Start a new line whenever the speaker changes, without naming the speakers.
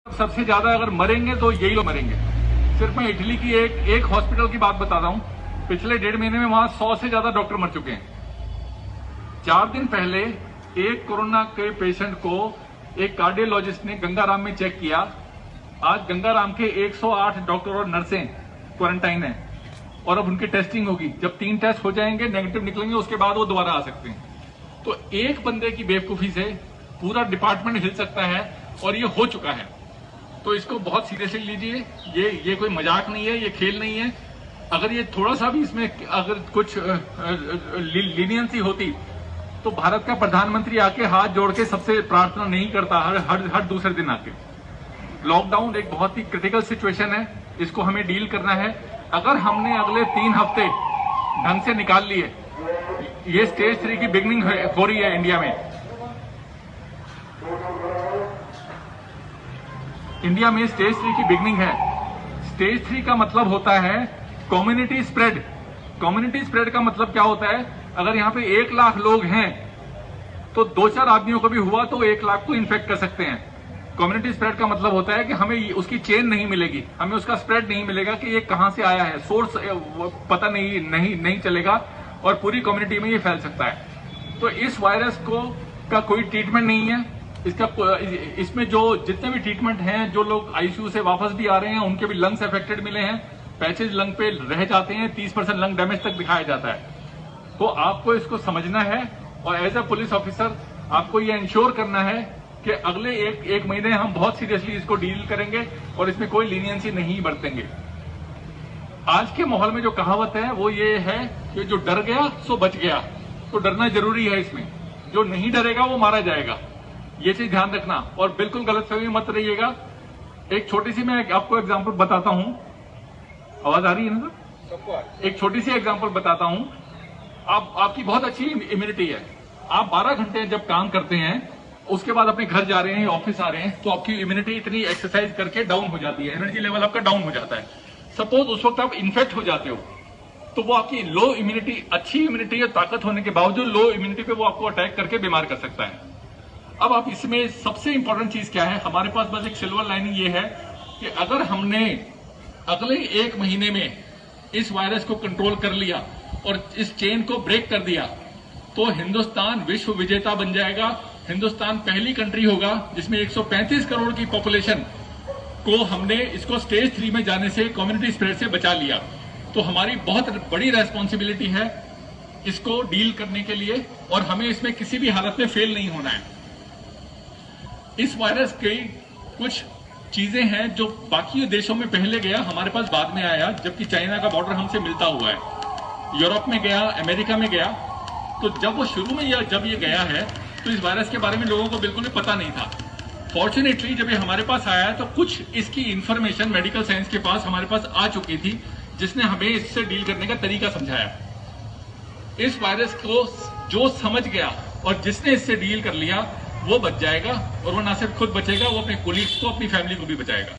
सबसे ज्यादा अगर मरेंगे तो यही लोग मरेंगे। सिर्फ मैं इटली की एक हॉस्पिटल की बात बता रहा हूं। पिछले 1.5 महीने में वहां 100 से ज्यादा डॉक्टर मर चुके हैं। 4 दिन पहले एक कोरोना के पेशेंट को एक कार्डियोलॉजिस्ट ने गंगाराम में चेक किया। आज गंगाराम के 108 डॉक्टर और नर्सें क्वारंटाइन हैं और अब उनकी टेस्टिंग होगी। जब 3 टेस्ट हो जाएंगे, नेगेटिव निकलेंगे, उसके बाद वो दोबारा आ सकते हैं। तो एक बंदे की बेवकूफी से पूरा डिपार्टमेंट हिल सकता है और ये हो चुका है। तो इसको बहुत सीरियसली लीजिए। ये कोई मजाक नहीं है, ये खेल नहीं है। अगर ये थोड़ा सा भी इसमें अगर कुछ लीनियंसी होती तो भारत का प्रधानमंत्री आके हाथ जोड़ के सबसे प्रार्थना नहीं करता हर दूसरे दिन आके। लॉकडाउन एक बहुत ही क्रिटिकल सिचुएशन है, इसको हमें डील करना है। अगर हमने अगले 3 हफ्ते ढंग से निकाल लिए, ये स्टेज 3 की बिगनिंग हो रही है इंडिया में। इंडिया में स्टेज 3 की बिगनिंग है। स्टेज 3 का मतलब होता है कम्युनिटी स्प्रेड। कम्युनिटी स्प्रेड का मतलब क्या होता है? अगर यहां पे 1 लाख लोग हैं तो 2-4 आदमियों को भी हुआ तो 1 लाख को इन्फेक्ट कर सकते हैं। कम्युनिटी स्प्रेड का मतलब होता है कि हमें उसकी चेन नहीं मिलेगी, हमें उसका स्प्रेड नहीं मिलेगा कि ये कहां से आया है, सोर्स पता नहीं चलेगा और पूरी कम्युनिटी में ये फैल सकता है। तो इस वायरस का कोई ट्रीटमेंट नहीं है। इसमें जो जितने भी ट्रीटमेंट हैं, जो लोग आईसीयू से वापस भी आ रहे हैं उनके भी लंग्स अफेक्टेड मिले हैं, पैचेज लंग पे रह जाते हैं, 30% लंग डैमेज तक दिखाया जाता है। तो आपको इसको समझना है और एज अ पुलिस ऑफिसर आपको ये इंश्योर करना है कि अगले एक महीने हम बहुत सीरियसली इसको डील करेंगे और इसमें कोई लीनियंसी नहीं बरतेंगे। आज के माहौल में जो कहावत है वो ये है कि जो डर गया सो बच गया। तो डरना जरूरी है इसमें, जो नहीं डरेगा वो मारा जाएगा, ये चीज ध्यान रखना और बिल्कुल गलतफहमी मत रहिएगा। एक छोटी सी मैं आपको एग्जांपल बताता हूं। आवाज आ रही है ना सर? एक छोटी सी एग्जांपल बताता हूं। आपकी बहुत अच्छी इम्यूनिटी है। आप 12 घंटे जब काम करते हैं, उसके बाद अपने घर जा रहे हैं, ऑफिस आ रहे हैं, तो आपकी इम्यूनिटी इतनी एक्सरसाइज करके डाउन हो जाती है, एनर्जी लेवल आपका डाउन हो जाता है। सपोज उस वक्त आप इन्फेक्ट हो जाते हो तो वो आपकी लो इम्यूनिटी, अच्छी इम्यूनिटी और ताकत होने के बावजूद लो इम्यूनिटी पे वो आपको अटैक करके बीमार कर सकता है। अब आप इसमें सबसे इंपॉर्टेंट चीज क्या है? हमारे पास बस एक सिल्वर लाइनिंग ये है कि अगर हमने अगले 1 महीने में इस वायरस को कंट्रोल कर लिया और इस चेन को ब्रेक कर दिया तो हिंदुस्तान विश्व विजेता बन जाएगा। हिंदुस्तान पहली कंट्री होगा जिसमें 135 करोड़ की पॉपुलेशन को हमने इसको स्टेज 3 में जाने से, कम्युनिटी स्प्रेड से बचा लिया। तो हमारी बहुत बड़ी रेस्पॉन्सिबिलिटी है इसको डील करने के लिए और हमें इसमें किसी भी हालत में फेल नहीं होना है। इस वायरस की कुछ चीजें हैं जो बाकी देशों में पहले गया, हमारे पास बाद में आया, जबकि चाइना का बॉर्डर हमसे मिलता हुआ है। यूरोप में गया, अमेरिका में गया। तो जब वो शुरू में जब ये गया है तो इस वायरस के बारे में लोगों को बिल्कुल भी पता नहीं था। फॉर्चुनेटली जब ये हमारे पास आया तो कुछ इसकी इंफॉर्मेशन मेडिकल साइंस के पास हमारे पास आ चुकी थी, जिसने हमें इससे डील करने का तरीका समझाया। इस वायरस को जो समझ गया और जिसने इससे डील कर लिया वो बच जाएगा और वो ना सिर्फ खुद बचेगा, वो अपने कोलीग्स को, अपनी फैमिली को भी बचाएगा।